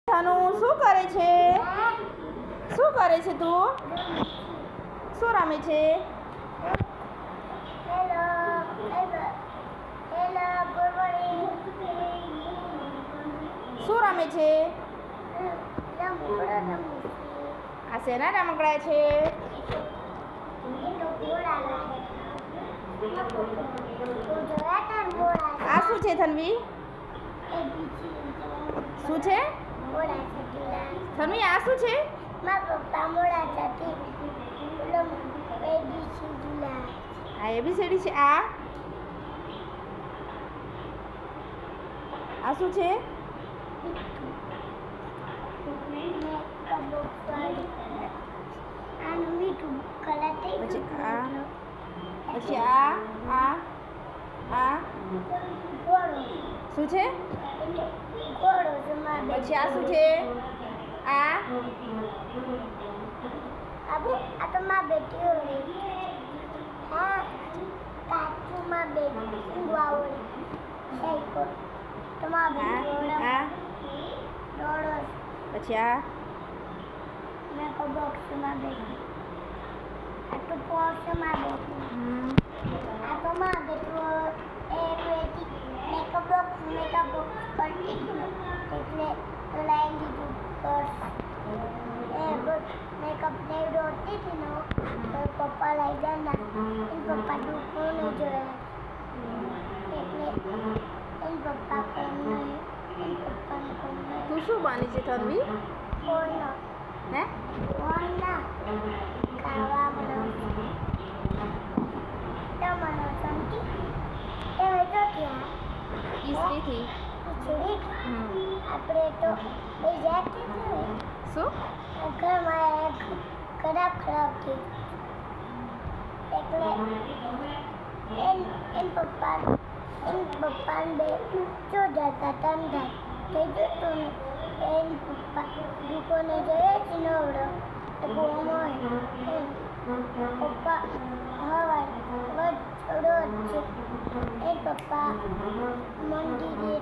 ધનુ શું કરે છે? શું કરે છે તું? શું રમે છે? શું રમે છે? આ શેના રમકડા છે? આ શું છે ધનવી? શું છે ધનવી? આ શું છે? આ એબીસીડી છે. આ શું છે? પછી આ શું છે? પછી આ શું છે? આ તો માં બેટી હા કાચું માં બેટી વાવડી સાઈકો તો માં બેટી દોડો પછી આ મેં કો બોક્સ માં બેટી આ તો બોક્સ માં બેટી આ તો માં બેટી એ બેટી મેકઅપ બોક્સ કરતી એટલે તો લાઈન દીધું પર્સ એ ગુડ મેકઅપ ને દોડતી હતી ને તો પપ્પા લઈ જાય એન પપ્પા દુખવું નહીં જોયા એટલે એન પપ્પા તું શું બની છે ધનવી? કોઈનો હે કોઈના ખાવા બનાવ તો મને સમજી એ તો ક્યાં ઈસરીથી આપણે તો એ જાતે શું ઘરમાં ખરાબ થઈ એટલે એન પપ્પાને બે જો જતા તંધા થઈ જતું ને એન પપ્પા દુકોને જોઈએ છે નવડો તો બોમાં પપ્પા હવા રોજ છે એ પપ્પા મંદિરે